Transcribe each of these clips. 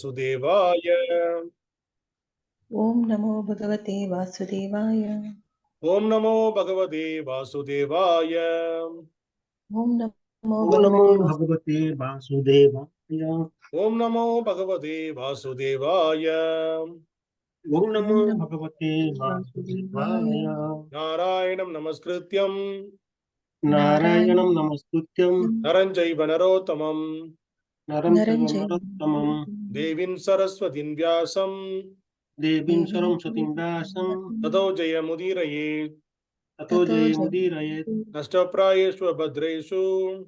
Vasudevaya. Om Namo Bhagavate Vasudevaya. Om Namo Bhagavate Vasudevaya. Om Namo Bhagavate Vasudevaya. Om Namo Bhagavate Vasudevaya. Om Namo Bhagavate Vasudevaya. Narayanam Namaskrityam Narayanam Namastutyam Naranjaiva Narottamam Naram Narottamam Devim Saraswatim Vyasam Devim Saraswatim Vyasam Tato Jayamudiraye Tato Jayamudiraye Nashtaprayeshu Bhadreshu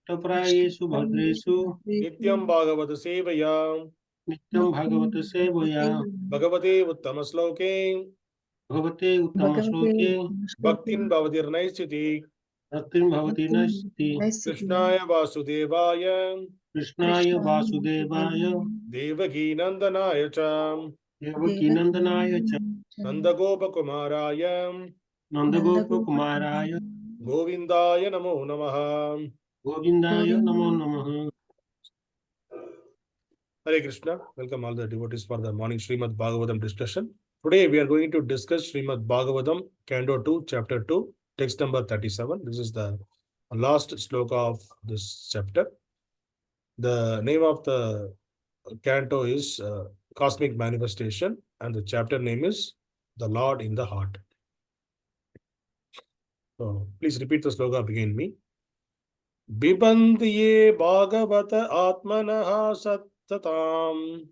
Taprayesu Bhadresu Nityam Bhagavata Sevaya Nityam Bhagavata Sevaya Bhagavate Uttamasloke Bhagavate Uttamasloke Bhaktin Bhavatir Naisthiti Bhaktim Bhavati Nasti Krishnaya Vasudevaya Krishnaya Vasudevaya Devaki Nandanaya Cha Devaki Nandanaya Cha Nandagopakumaraya Nandagopa Kumaraya Govindaya Namo Namaha. Govindaya Namo Namaha. Hare Krishna. Welcome all the devotees for the morning Srimad Bhagavatam discussion. Today we are going to discuss Srimad Bhagavatam, Canto 2, Chapter 2, text number 37. This is the last sloka of this chapter. The name of the canto is Cosmic Manifestation, and the chapter name is The Lord in the Heart. So please repeat the sloka behind me. Pibanti ye bhagavata ātmanaḥ satāṁ.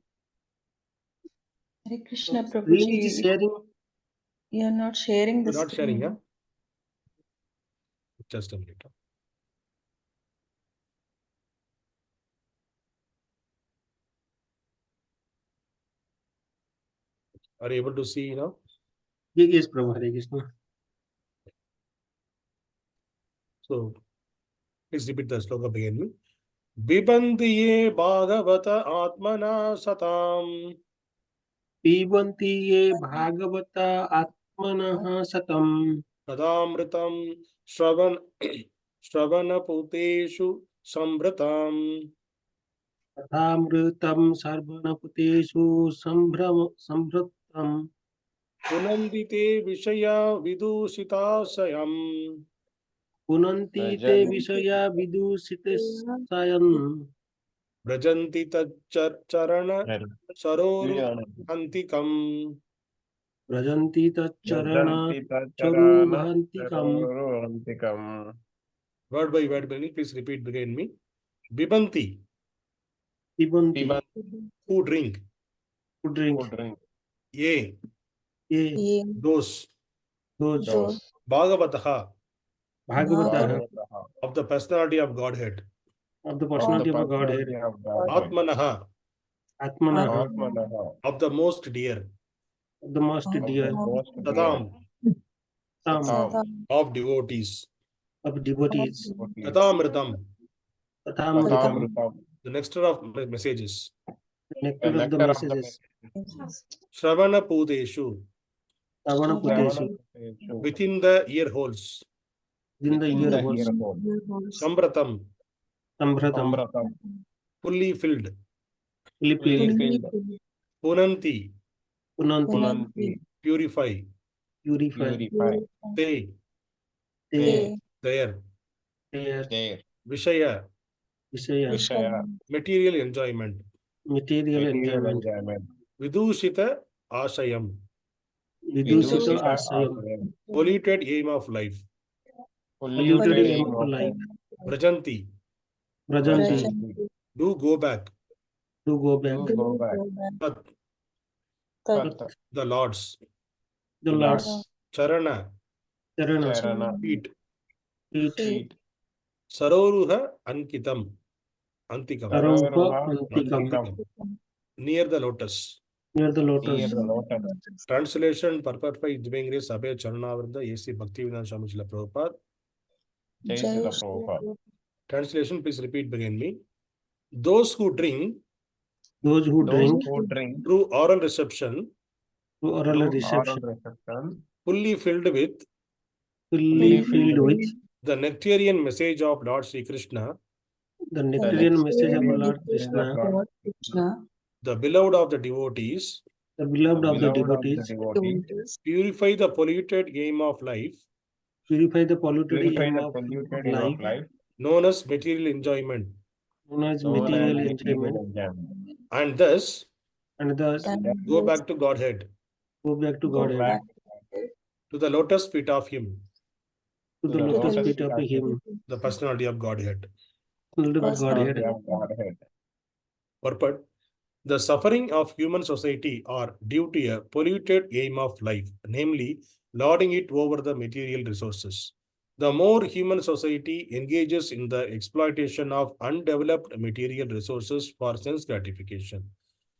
Hare Krishna Screen is Prabhuji. sharing. You are not sharing the You're not screen. sharing, yeah? Just a minute. Are you able to see now? Yes, Prabhu. Hare Krishna. So please repeat the sloka behind me. Pibanti ye bhagavata ātmanaḥ satāṁ. Pibanti ye bhagavata ātmanaḥ satāṁ. kathā-amṛtam śravaṇa-puṭeṣu sambhṛtam. kathā-amṛtam śravaṇa-puṭeṣu sambhṛtam. punanti te viṣaya-vidūṣitāśayaṁ. punanti te viṣaya-vidūṣitāśayaṁ. vrajanti tac-caraṇa-saroruhāntikam. vrajanti tac-caraṇa-saroruhāntikam. Word by word, please repeat behind me. Pibanti, Pibanti, who drink. who drink. Ye, Ye, those. Bhagavataḥ, bhagavata of the personality of Godhead. of the personality of Godhead. ātmanaḥ, ātmanaḥ of the most dear. of the most dear. Satāṁ, Satāṁ of devotees. of devotees. kathā-amṛtam, Kathā-amṛtam, the nectar of messages. nectar of the messages. śravaṇa-puṭeṣu, śravaṇa-puṭeṣu, within the earholes. within the earholes. sambhṛtam, Sambhṛtam, fully filled. fully filled. punanti, Punanti, purify. purify. Te, There, there. viṣaya, viṣaya, material enjoyment. material enjoyment. vidūṣita-āśayam, Vidūṣita-āśayam, polluted aim of life. polluted aim of life. vrajanti, Vrajanti, do go back. to go back. Tat, the Lord's. The Lord's Charana, Charana, feet. feet. Saroruha-antikam, antikam, Saroruha-antikam, near the lotus. near the lotus. Translation purport by Divine Grace Abhay Charanavarda A.C. Bhaktivedanta Swami Srila Prabhupada. Translation, please repeat behind me. Those who drink Those who drink through aural reception, to oral reception, fully filled with the nectarean message of Lord Kṛṣṇa, the nectarean message of Lord Kṛṣṇa, the beloved of the devotees, the beloved of the devotees, Devotees, purify the polluted game of life purify the polluted aim of life, known as material enjoyment, known as material enjoyment, and thus and thus and go thus back to Godhead, go back to go Godhead, back to to the lotus feet of Him, to the the lotus lotus feet of Him, the personality of Godhead. Godhead. Purport: the suffering of human society are due to a polluted aim of life, namely lording it over the material resources. The more human society engages in the exploitation of undeveloped material resources for sense gratification,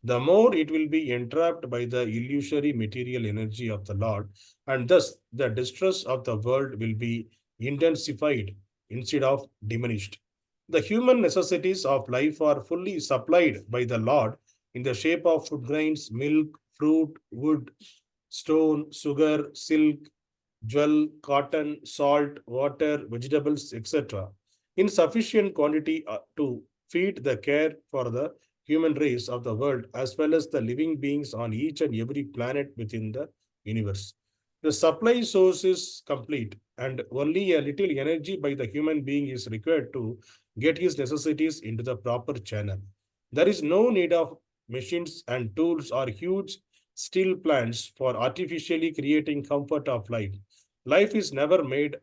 the more it will be entrapped by the illusory material energy of the Lord, and thus the distress of the world will be intensified instead of diminished. The human necessities of life are fully supplied by the Lord in the shape of food grains, milk, fruit, wood, stone, sugar, silk, jewel, cotton, salt, water, vegetables, etc., in sufficient quantity to feed the care for the human race of the world as well as the living beings on each and every planet within the universe. The supply source is complete and only a little energy by the human being is required to get his necessities into the proper channel. There is no need of machines and tools or huge steel plants for artificially creating comfort of life. Life is never made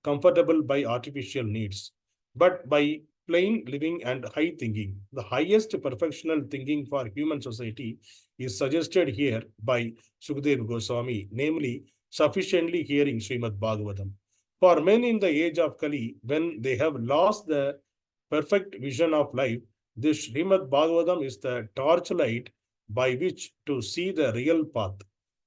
comfortable by artificial needs, but by plain living and high thinking. The highest perfectional thinking for human society is suggested here by Sukadeva Goswami, namely sufficiently hearing Srimad Bhagavatam. For men in the age of Kali, when they have lost the perfect vision of life, this Srimad Bhagavatam is the torchlight by which to see the real path.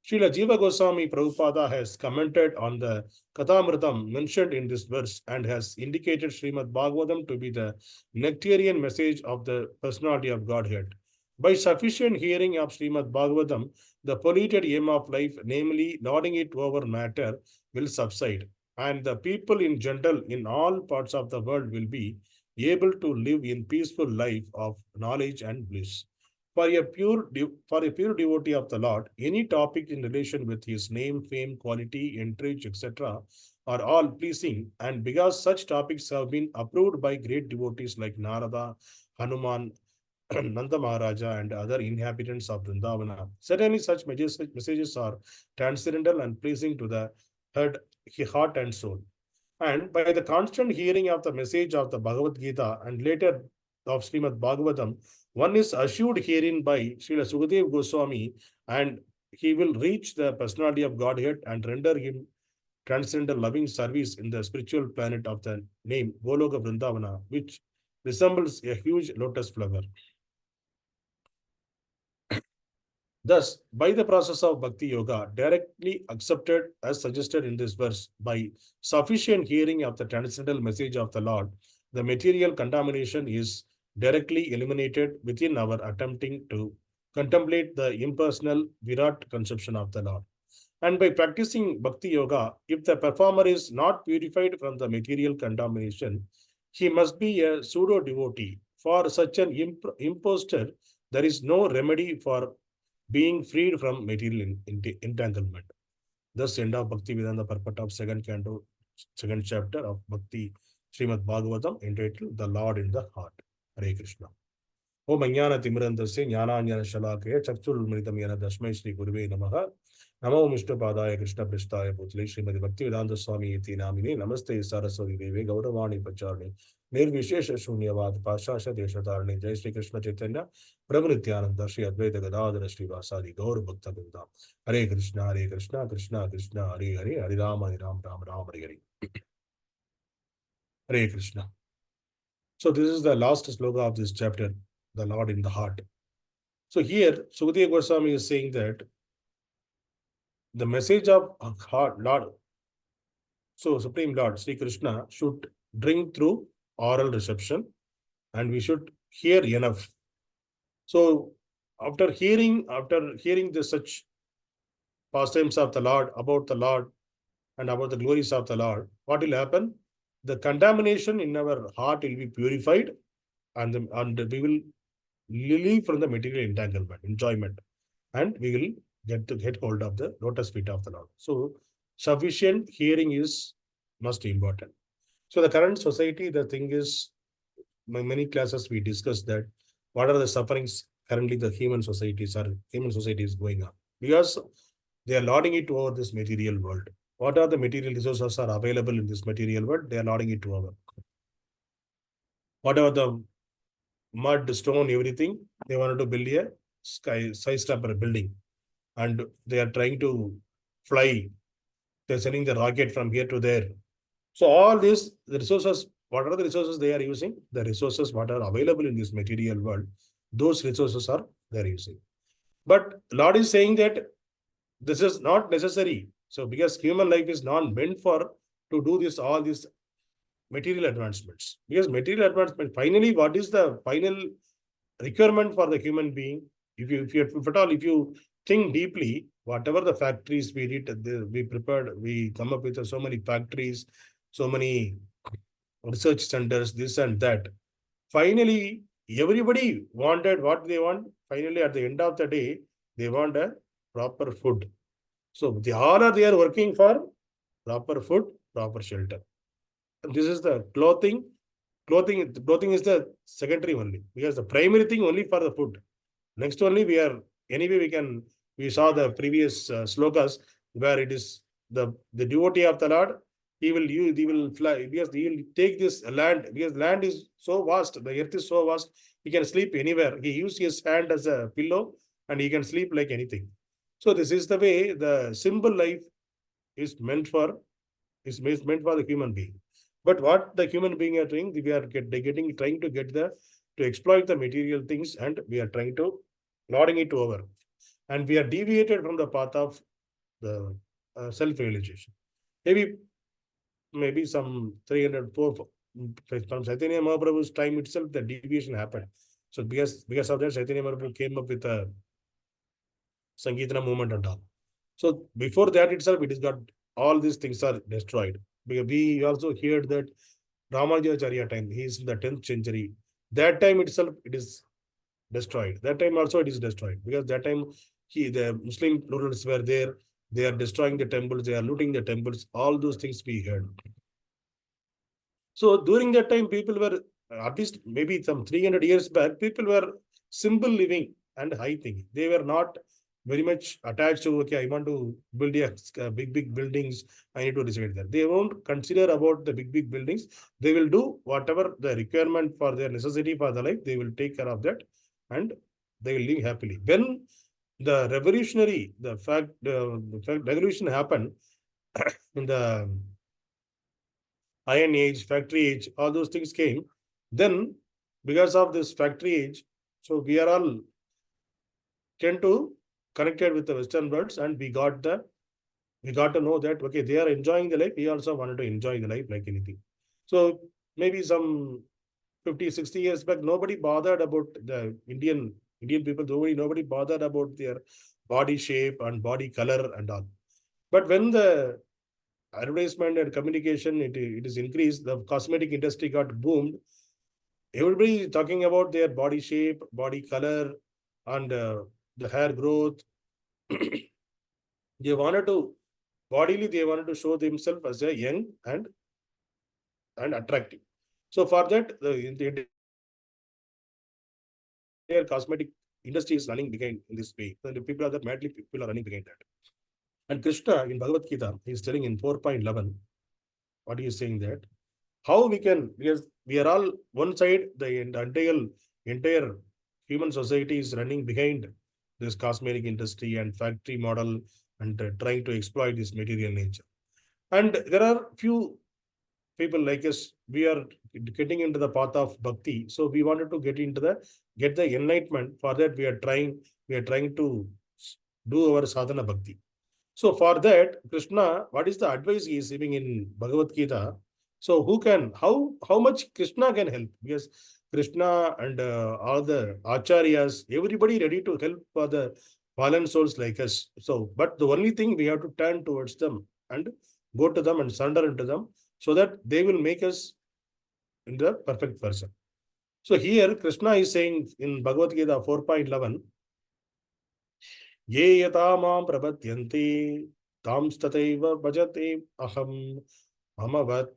Srila Jiva Goswami Prabhupada has commented on the kathā-amṛtam mentioned in this verse and has indicated Srimad Bhagavatam to be the nectarean message of the personality of Godhead. By sufficient hearing of Srimad Bhagavatam, the polluted aim of life, namely lording it over matter, will subside, and the people in general in all parts of the world will be able to live in peaceful life of knowledge and bliss. For a pure devotee of the Lord, any topic in relation with his name, fame, quality, entourage, etc., are all pleasing, and because such topics have been approved by great devotees like Narada, Hanuman, Nanda Maharaja, and other inhabitants of Vrindavana, certainly such messages are transcendental and pleasing to the heart and soul. And by the constant hearing of the message of the Bhagavad Gita and later of Srimad Bhagavatam, one is assured herein by Srila Sukadeva Goswami, and he will reach the personality of Godhead and render him transcendental loving service in the spiritual planet of the name Goloka Vrindavana, which resembles a huge lotus flower. Thus, by the process of Bhakti Yoga, directly accepted as suggested in this verse, by sufficient hearing of the transcendental message of the Lord, the material contamination is directly eliminated within our attempting to contemplate the impersonal Virat conception of the Lord. And by practicing Bhakti Yoga, if the performer is not purified from the material contamination, he must be a pseudo-devotee. For such an impostor, there is no remedy for being freed from material entanglement. Thus, end of Bhakti Vedanta purport of second canto, second chapter of Bhakti Srimad Bhagavatam, entitled The Lord in the Heart. Hare Krishna. Om Ajnana Timirandasya Jnananjana Shalakaya Chakshurulmritam Yena Tasmai Shri Gurave Namaha. Namo Vishnu Padaya Krishna Prasthaya Bhutale Srimati Bhakti Vedanta Swami Iti Namine Namaste Saraswati Deve Gauravani Pacharni Nirvishesha Shunyavad Pashasha Deshatarni Jai Shri Krishna Chaitanya Prabhu Nityananda Shri Advaita Gadadhara Shri Vasadi Gaur Bhakta Vrinda. Hare Krishna Krishna Krishna Hare Hare Hare Rama Ram Hare Hare. Hare Krishna. So this is the last sloka of this chapter, the Lord in the heart. So here, Sukadeva Goswami is saying that the message of heart, Lord, so Supreme Lord, Sri Krishna, should drink through oral reception, and we should hear enough. So after hearing the such pastimes of the Lord, about the Lord, and about the glories of the Lord, what will happen? The contamination in our heart will be purified, and we will relief from the material entanglement, enjoyment, and we will get hold of the lotus feet of the Lord. So sufficient hearing is most important. So the current society, the thing is, many classes we discussed that what are the sufferings currently the human society is going on, because they are lording it over this material world. What are the material resources are available in this material world? They are lording it over. Whatever the mud, stone, everything, they wanted to build a skyscraper building, and they are trying to fly. They're sending the rocket from here to there. So all these the resources, what are the resources they are using? The resources what are available in this material world, those resources are they are using. But Lord is saying that this is not necessary. So because human life is not meant for to do this all these material advancements. Because material advancement, finally, what is the final requirement for the human being? If you think deeply, whatever the factories we did, we prepared, we come up with so many factories, so many research centers, this and that. Finally, everybody wanted what they want. Finally, at the end of the day, they want a proper food. So they all are there working for proper food, proper shelter. And this is the clothing. Clothing is the secondary only, because the primary thing only for the food. Next only we saw the previous slokas where it is the devotee of the Lord, he will fly, because he will take this land, because land is so vast, the earth is so vast, he can sleep anywhere. He uses his hand as a pillow and he can sleep like anything. So this is the way the simple life is meant for the human being. But what the human being are doing, we are trying to get to exploit the material things, and we are trying to lording it over. And we are deviated from the path of the self-realization. Maybe some 304 from Chaitanya Mahaprabhu's time itself, the deviation happened. So because of that, Chaitanya Mahaprabhu came up with a Sankirtana movement and all. So before that itself, it is got all these things are destroyed. Because we also heard that Ramanujacharya time, he is in the 10th century. That time itself, it is destroyed. That time also it is destroyed, because that time the Muslim rulers were there. They are destroying the temples. They are looting the temples. All those things we heard. So during that time, people were, at least maybe some 300 years back, people were simple living and high thinking. They were not very much attached to, okay, I want to build a big buildings. I need to decide that. They won't consider about the big buildings. They will do whatever the requirement for their necessity for the life. They will take care of that, and they will live happily. When the revolution happened in the Iron Age, factory age, all those things came. Then, because of this factory age, so we are all tend to connected with the Western worlds, and we got to know that, okay, they are enjoying the life. We also wanted to enjoy the life like anything. So maybe some 50, 60 years back, nobody bothered about the Indian people. Nobody bothered about their body shape and body color and all. But when the advertisement and communication, it is increased, the cosmetic industry got boomed. Everybody is talking about their body shape, body color, and the hair growth. They wanted to show themselves as a young and attractive. So for that, the entire cosmetic industry is running behind in this way. And the people are running behind that. And Krishna in Bhagavad Gita, he is telling in 4.11, what he is saying that, how we can, because we are all one side, the entire human society is running behind this cosmetic industry and factory model, and trying to exploit this material nature. And there are few people like us, we are getting into the path of bhakti. So we wanted to get the enlightenment. For that, we are trying to do our sadhana bhakti. So for that, Krishna, what is the advice he is giving in Bhagavad Gita? So how much Krishna can help? Because Krishna and all the acharyas, everybody ready to help for the fallen souls like us. So, but the only thing, we have to turn towards them and go to them and surrender into them, so that they will make us in the perfect person. So here Krishna is saying in Bhagavad Gita 4.11, Ye yata mam prapatyanti tam stataiva bhajate aham mamavat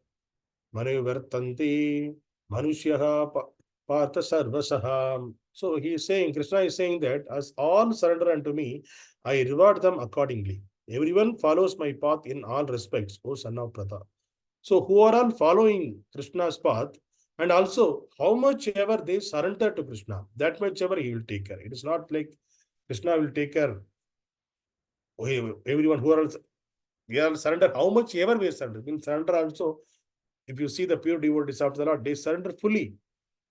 manivartanti manushyaha partha sarvasaha. So he is saying, Krishna is saying that as all surrender unto me, I reward them accordingly. Everyone follows my path in all respects, O son of Pratha. So who are all following Krishna's path, and also how much ever they surrender to Krishna, that much ever he will take care. It is not like Krishna will take care. Everyone who are also, we are surrender, how much ever we surrender. In surrender also, if you see the pure devotees of the Lord, they surrender fully.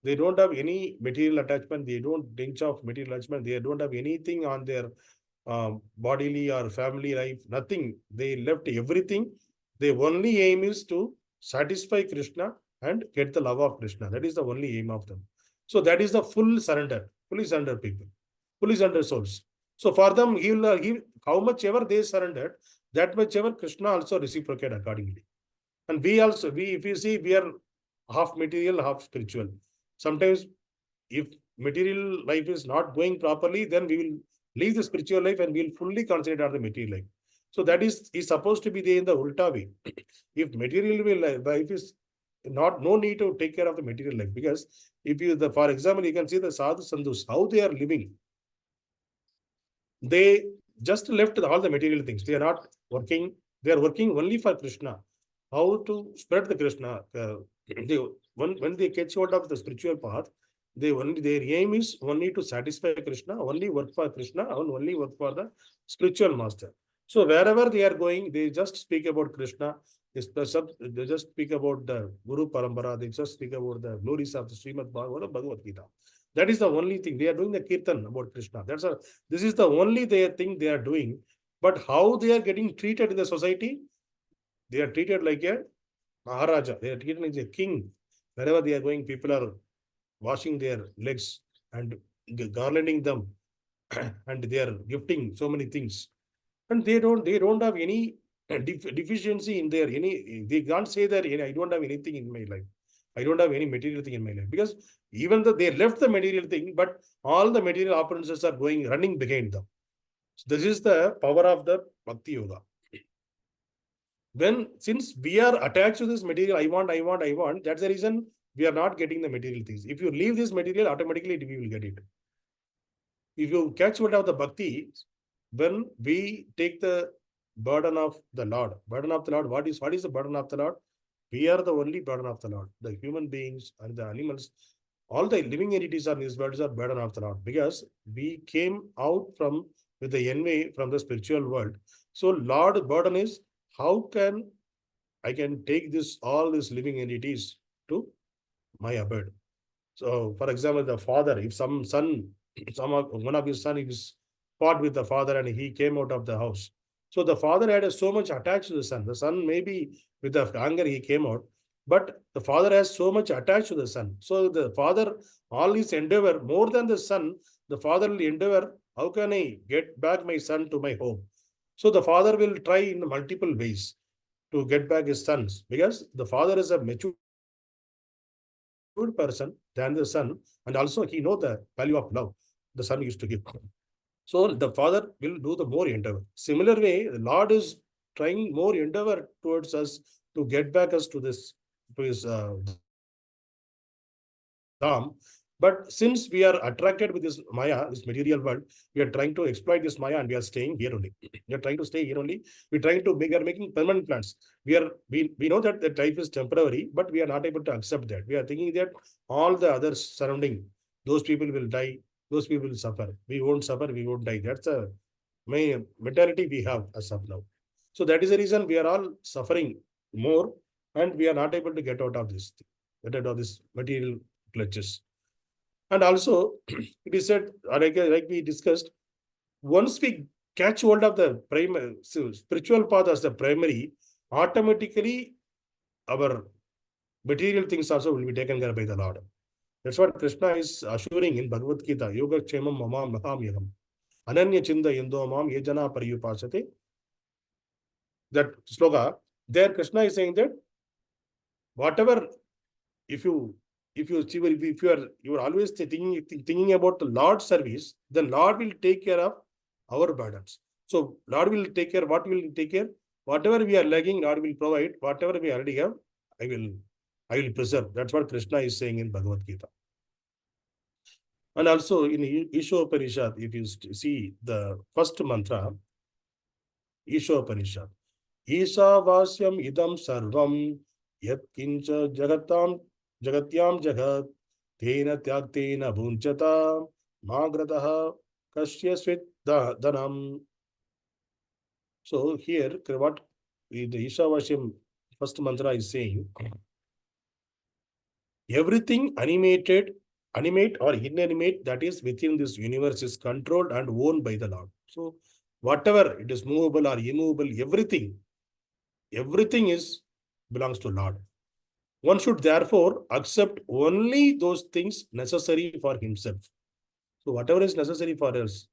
They don't have any material attachment. They don't think of material attachment. They don't have anything on their bodily or family life. Nothing. They left everything. Their only aim is to satisfy Krishna and get the love of Krishna. That is the only aim of them. So that is the full surrender. Fully surrender people. Fully surrender souls. So for them, he will give how much ever they surrendered, that much ever Krishna also reciprocate accordingly. And we also, if you see, we are half material, half spiritual. Sometimes if material life is not going properly, then we will leave the spiritual life and we will fully concentrate on the material life. So that is supposed to be there in the ulta way. If material life is not, no need to take care of the material life, because if you, for example, you can see the sadhu sandhus, how they are living. They just left all the material things. They are not working. They are working only for Krishna. How to spread the Krishna? When they catch hold of the spiritual path, their aim is only to satisfy Krishna, only work for Krishna, and only work for the spiritual master. So wherever they are going, they just speak about Krishna. They just speak about the Guru Parampara. They just speak about the glories of the Srimad Bhagavad Gita. That is the only thing. They are doing the kirtan about Krishna. This is the only thing they are doing. But how they are getting treated in the society? They are treated like a Maharaja. They are treated like a king. Wherever they are going, people are washing their legs and garlanding them, and they are gifting so many things. And they don't have any deficiency in their any. They can't say that I don't have anything in my life. I don't have any material thing in my life, because even though they left the material thing, but all the material opulences are running behind them. So this is the power of the Bhakti Yoga. Since we are attached to this material, I want, that's the reason we are not getting the material things. If you leave this material, automatically we will get it. If you catch hold of the Bhakti, when we take the burden of the Lord, what is the burden of the Lord? We are the only burden of the Lord. The human beings and the animals, all the living entities on this world are burden of the Lord, because we came out with the envy from the spiritual world. So Lord burden is, how can I can take all these living entities to my abode? So for example, the father, if one of his son is fought with the father and he came out of the house. So the father had so much attached to the son. The son maybe with the anger he came out, but the father has so much attached to the son. So the father, all his endeavor, more than the son, the father will endeavor, how can I get back my son to my home? So the father will try in multiple ways to get back his sons, because the father is a mature person than the son, and also he knows the value of love the son used to give. So the father will do the more endeavor. Similar way, the Lord is trying more endeavor towards us to get back us to his Dham. But since we are attracted with this Maya, this material world, we are trying to exploit this Maya, and we are staying here only. We are trying to stay here only. We are making permanent plans. We know that the life is temporary, but we are not able to accept that. We are thinking that all the others surrounding, those people will die, those people will suffer. We won't suffer, we won't die. That's the main mentality we have as of now. So that is the reason we are all suffering more, and we are not able to get out of this material clutches. And also, it is said, like we discussed, once we catch hold of the primary spiritual path as the primary, automatically our material things also will be taken care by the Lord. That's what Krishna is assuring in Bhagavad Gita. Yoga Kshemam Mamam Mahamyaham. Ananya Chinda Yendo Mam Yejana Pariyupasate. That sloka, there Krishna is saying that whatever, if you if you are always thinking about the Lord's service, then Lord will take care of our burdens. So Lord will take care. What will take care? Whatever we are lacking, Lord will provide. Whatever we already have, I will preserve. That's what Krishna is saying in Bhagavad Gita. And also in Ishopanishad, if you see the first mantra, Ishopanishad, Isavasyam idam sarvam yat kincha jagatyam jagat tena tyaktena bhunchata magrataha kasyasvit dhanam. So here, what the Isavasyam first mantra is saying, everything animate or inanimate that is within this universe is controlled and owned by the Lord. So whatever it is movable or immovable, everything belongs to Lord. One should therefore accept only those things necessary for himself. So whatever is necessary for us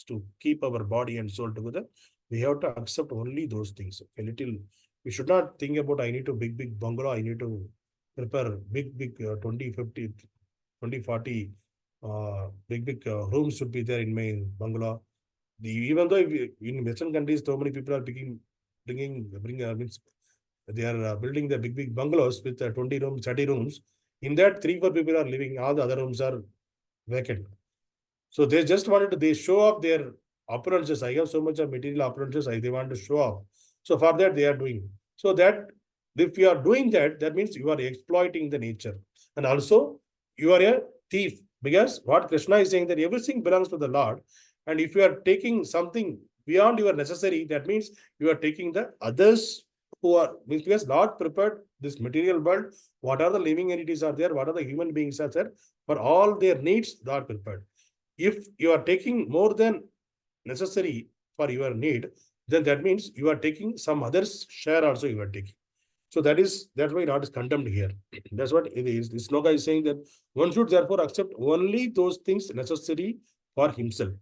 to keep our body and soul together, we have to accept only those things. We should not think about, I need to big bungalow, I need to prepare big 20, 50, 20, 40 big rooms should be there in my bungalow. Even though in Western countries, so many people are they are building the big bungalows with 20 rooms, 30 rooms. In that, 3-4 people are living. All the other rooms are vacant. So they just they show off their opulences. I have so much of material opulences, they want to show off. So for that, they are doing. So that if you are doing that, that means you are exploiting the nature. And also, you are a thief. Because what Krishna is saying, that everything belongs to the Lord. And if you are taking something beyond your necessary, that means you are taking the others who are, because Lord prepared this material world, what are the living entities are there, what are the human beings are there, for all their needs, Lord prepared. If you are taking more than necessary for your need, then that means you are taking some others' share also you are taking. So that's why Lord is condemned here. That's what it is. This sloka is saying that one should therefore accept only those things necessary for himself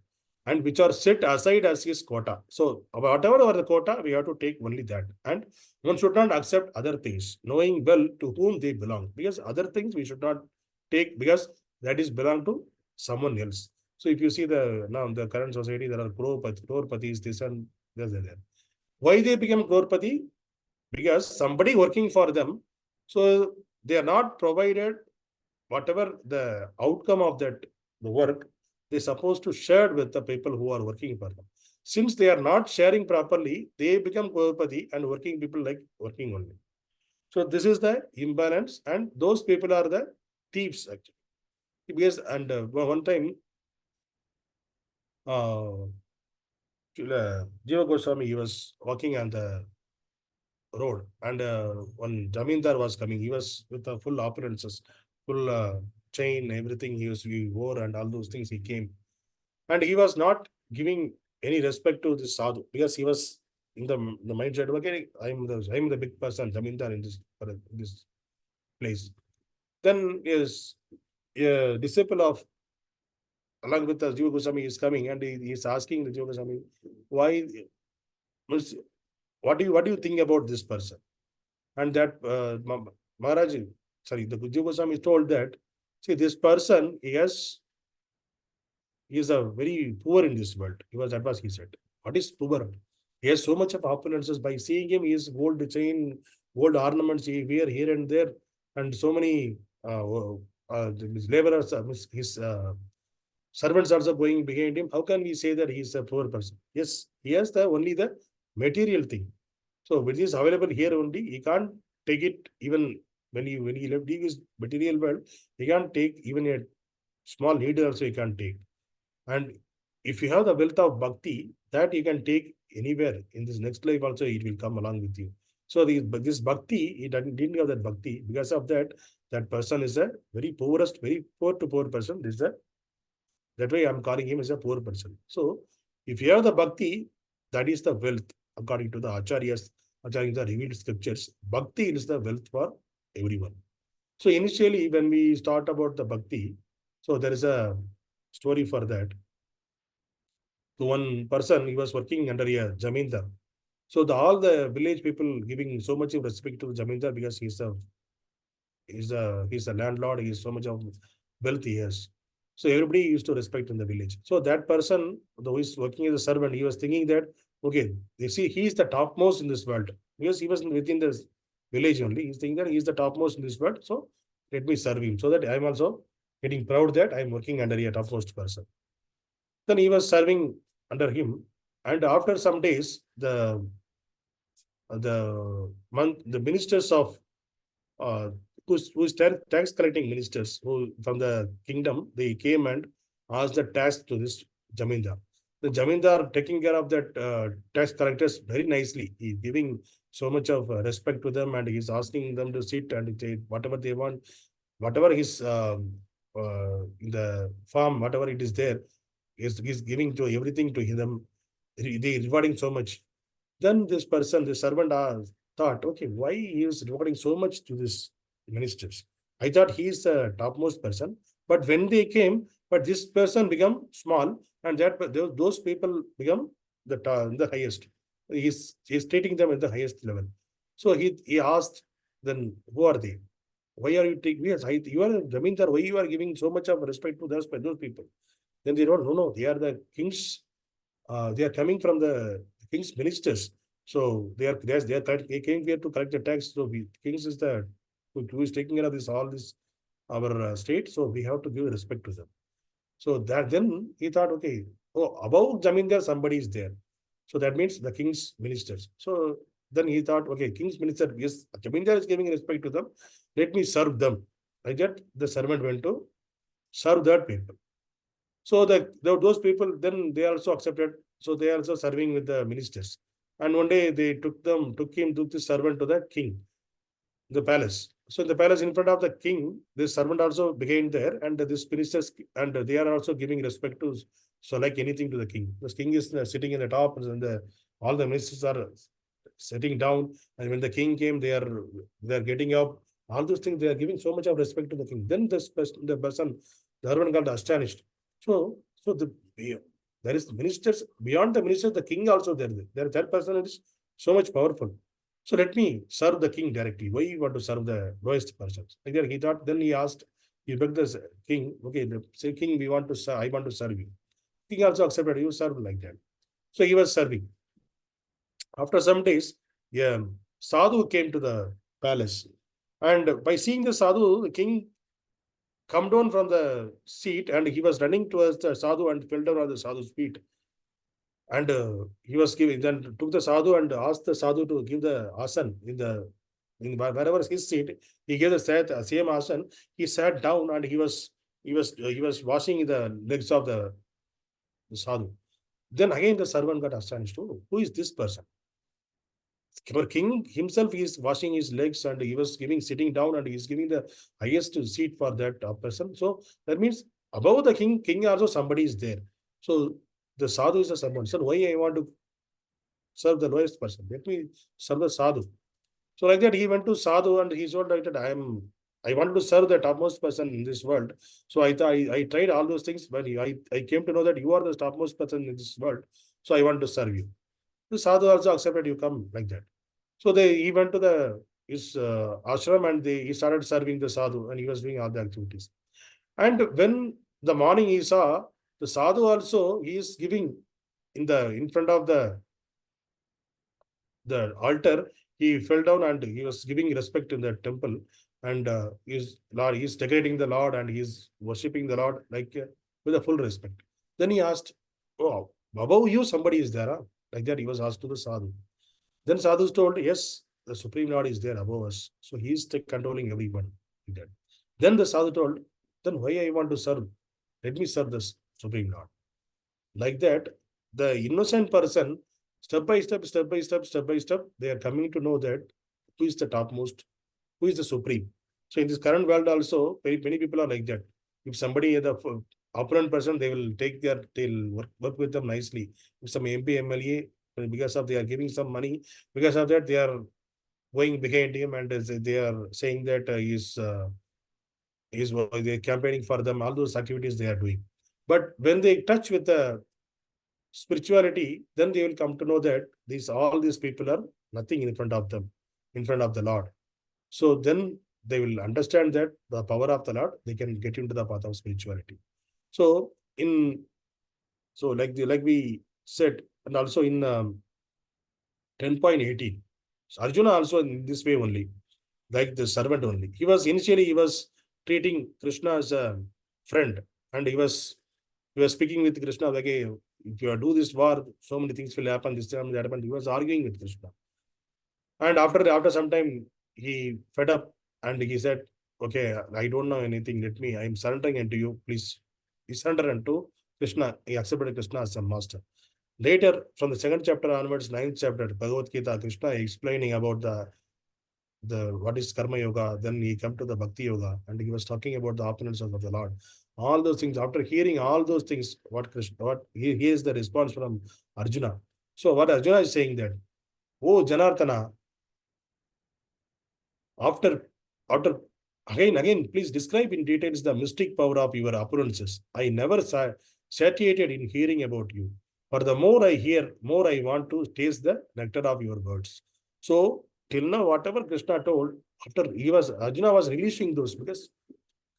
and which are set aside as his quota. So whatever are the quota, we have to take only that. And one should not accept other things, knowing well to whom they belong. Because other things we should not take, because that is belong to someone else. So if you see now the current society, there are crorpatis, this and this and that. Why they become crorepati? Because somebody working for them, so they are not provided whatever the outcome of the work, they're supposed to share with the people who are working for them. Since they are not sharing properly, they become crorepati and working people like working only. So this is the imbalance, and those people are the thieves actually. Because one time, Jiva Goswami, he was walking on the road, and one Jamindar was coming. He was with the full opulences, full chain, everything he wore, and all those things he came. And he was not giving any respect to this sadhu, because he was in the mindset, okay, I'm the big person, Jamindar in this place. Then his disciple of, along with the Jiva Goswami, is coming, and he is asking the Jiva Goswami, why, what do you think about this person? And that Maharaj, the Jiva Goswami told that, see, this person, he is a very poor in this world. That was he said. What is poor? He has so much of opulences. By seeing him, he is gold chain, gold ornaments he wear here and there, and so many his laborers, his servants also going behind him. How can we say that he is a poor person? Yes, he has only the material thing. So which is available here only, he can't take it even when he left his material world, he can't take even a small needle also he can't take. And if you have the wealth of bhakti, that you can take anywhere in this next life also, it will come along with you. So this bhakti, he didn't have that bhakti. Because of that, that person is a very poor to poor person. That way I'm calling him as a poor person. So if you have the bhakti, that is the wealth. According to the acharyas, according to the revealed scriptures, bhakti is the wealth for everyone. So initially, when we start about the bhakti, so there is a story for that. So one person, he was working under a Jamindar. So all the village people giving so much of respect to the Jamindar, because he's a he's a landlord, he has so much of wealth he has. So everybody used to respect in the village. So that person, though he's working as a servant, he was thinking that, okay, you see, he is the topmost in this world. Because he was within this village only. He's thinking that he is the topmost in this world. So let me serve him. So that I'm also getting proud that I'm working under a topmost person. Then he was serving under him. And after some days, the ministers of who's tax collecting ministers who from the kingdom, they came and asked the tax to this Jamindar. The Jamindar taking care of that tax collectors very nicely. He's giving so much of respect to them, and he's asking them to sit and say whatever they want, whatever is in the farm, whatever it is there, he's giving to everything to them. They rewarding so much. Then this person, the servant, thought, okay, why he is rewarding so much to this ministers? I thought he is the topmost person, but when they came, but this person become small, and that those people become the highest. He's treating them at the highest level. So he asked, then who are they? Why are you taking? Yes, you are a Jamindar. Why you are giving so much of respect to those people? Then they don't. No, they are the kings. They are coming from the king's ministers. So they came here to collect the tax. So kings is the who is taking care of all this our state. So we have to give respect to them. So that then he thought, okay, oh, above Jamindar somebody is there. So that means the king's ministers. So then he thought, okay, king's minister, yes, Jamindar is giving respect to them. Let me serve them. Like that, the servant went to serve that people. So those people, then they also accepted. So they also serving with the ministers. And one day they took the servant to the king, the palace. So in the palace in front of the king, this servant also began there, and this ministers, and they are also giving respect to, so like anything to the king. The king is sitting in the top, and all the ministers are sitting down. And when the king came, they are getting up. All those things, they are giving so much of respect to the king. Then the servant got astonished. So there is ministers, beyond the ministers, the king also there. That person is so much powerful. So let me serve the king directly. Why you want to serve the lowest persons? Like that he thought, then he asked, he begged the king, okay, say king, I want to serve you. King also accepted, you serve like that. So he was serving. After some days, yeah, sadhu came to the palace. And by seeing the sadhu, the king come down from the seat, and he was running towards the sadhu and fell down on the sadhu's feet. And he was then took the sadhu and asked the sadhu to give the asan in wherever his seat. He gave the same asan. He sat down, and he was washing the legs of the sadhu. Then again the servant got astonished. Oh, who is this person? Our king himself is washing his legs, and he was sitting down, and he is giving the highest seat for that person. So that means above the king also somebody is there. So the sadhu is a servant. So why I want to serve the lowest person? Let me serve the sadhu. So like that, he went to sadhu, and he told like that, I wanted to serve the topmost person in this world. So I tried all those things, but I came to know that you are the topmost person in this world. So I want to serve you. The sadhu also accepted, you come like that. So he went to his ashram, and he started serving the sadhu, and he was doing all the activities. And when the morning he saw the sadhu also, he is giving in front of the altar, he fell down and he was giving respect in the temple, and he's decorating the Lord, and he's worshipping the Lord like with a full respect. Then he asked, oh, above you somebody is there, huh? Like that he was asked to the sadhu. Then sadhu told, yes, the Supreme Lord is there above us. So he is controlling everyone. Then the sadhu told, then why I want to serve? Let me serve the Supreme Lord. Like that, the innocent person, step by step, they are coming to know that who is the topmost, who is the supreme. So in this current world also, many people are like that. If somebody is the opponent person, they'll work with them nicely. If some MP, MLA, because of they are giving some money, because of that they are going behind him, and they are saying that they're campaigning for them, all those activities they are doing. But when they touch with the spirituality, then they will come to know that all these people are nothing in front of them, in front of the Lord. So then they will understand that the power of the Lord, they can get into the path of spirituality. So like we said, and also in 10.18, Arjuna also in this way only, like the servant only. He was treating Krishna as a friend, and he was speaking with Krishna like, hey, if you do this war, so many things will happen, this time that happened. He was arguing with Krishna. And after some time, he fed up and he said, okay, I don't know anything. I am surrendering unto you. Please, he surrendered unto Krishna. He accepted Krishna as a master. Later, from the 2nd chapter onwards, 9th chapter, Bhagavad Gita, Krishna explaining about the what is karma yoga. Then he come to the bhakti yoga, and he was talking about the opulence of the Lord. All those things. After hearing all those things, he is the response from Arjuna. So what Arjuna is saying that, oh Janardana, after again, please describe in details the mystic power of your opulences. I never satiated in hearing about you. For the more I hear, more I want to taste the nectar of your words. So till now, whatever Krishna told, after Arjuna was releasing those, because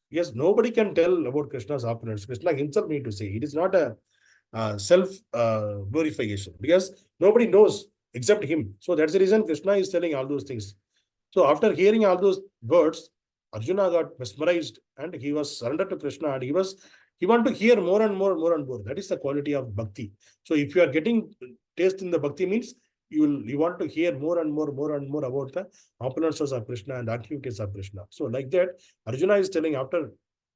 yes, nobody can tell about Krishna's opulence. Krishna himself need to say. It is not a self glorification, because nobody knows except him. So that's the reason Krishna is telling all those things. So after hearing all those words, Arjuna got mesmerized and he was surrendered to Krishna, and he want to hear more and more. That is the quality of bhakti. So if you are getting taste in the bhakti, means you want to hear more and more about the opulences of Krishna and activities of Krishna. So like that, Arjuna is telling, after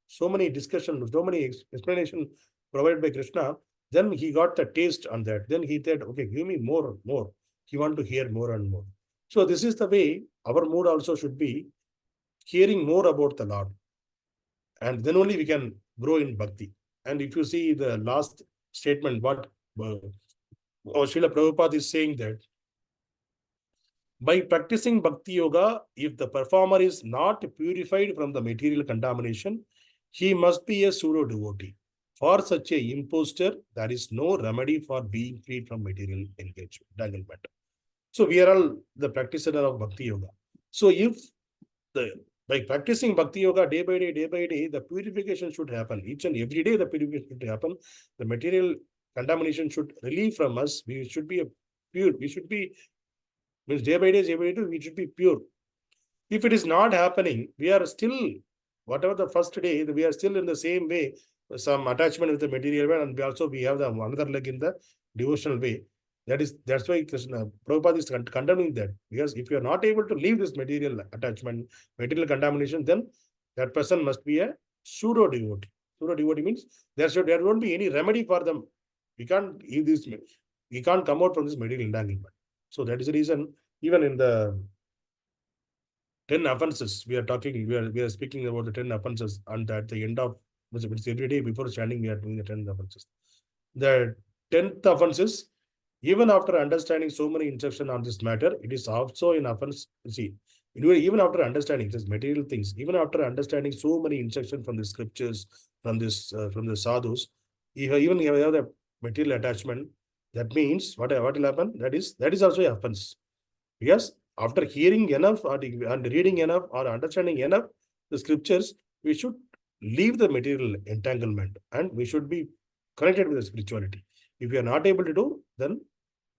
so many discussions, so many explanation provided by Krishna, then he got the taste on that. Then he said, okay, give me more. He want to hear more and more. So this is the way our mood also should be, hearing more about the Lord. And then only we can grow in bhakti. And if you see the last statement, what Srila Prabhupada is saying, that by practicing bhakti yoga, if the performer is not purified from the material contamination, he must be a pseudo devotee. For such a impostor, there is no remedy for being freed from material entanglement. So we are all the practitioner of bhakti yoga. So if by practicing bhakti yoga day by day, the purification should happen. Each and every day the purification should happen. The material contamination should relieve from us. We should be pure. We should be, means day by day, we should be pure. If it is not happening, we are still, whatever the first day, we are still in the same way, some attachment with the material way, and we have the another leg in the devotional way. That's why Krishna, Prabhupada is condemning that, because if you are not able to leave this material attachment, material contamination, then that person must be a pseudo devotee. Pseudo devotee means there won't be any remedy for them. We can't come out from this material entanglement. So that is the reason, even in the 10 offenses, we are speaking about the 10 offenses, and at the end of, it's every day before standing, we are doing the 10 offenses. The 10th offenses, even after understanding so many instructions on this matter, it is also an offense. See, even after understanding these material things, even after understanding so many instructions from the scriptures, from the sadhus, even if you have the material attachment, that means what will happen? That is also an offense. Because after hearing enough and reading enough or understanding enough the scriptures, we should leave the material entanglement and we should be connected with the spirituality. If we are not able to do, then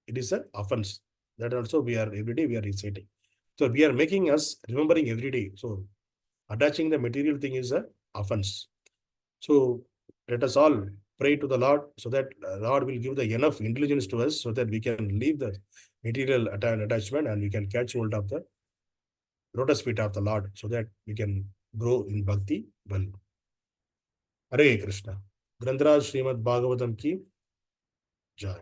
it is an offense. That also every day we are reciting. So we are making us remembering every day. So attaching the material thing is an offense. So let us all pray to the Lord, so that Lord will give the enough intelligence to us, so that we can leave the material attachment and we can catch hold of the lotus feet of the Lord, so that we can grow in bhakti well. Hare Krishna. Grantaraj Srimad Bhagavatam ki jai.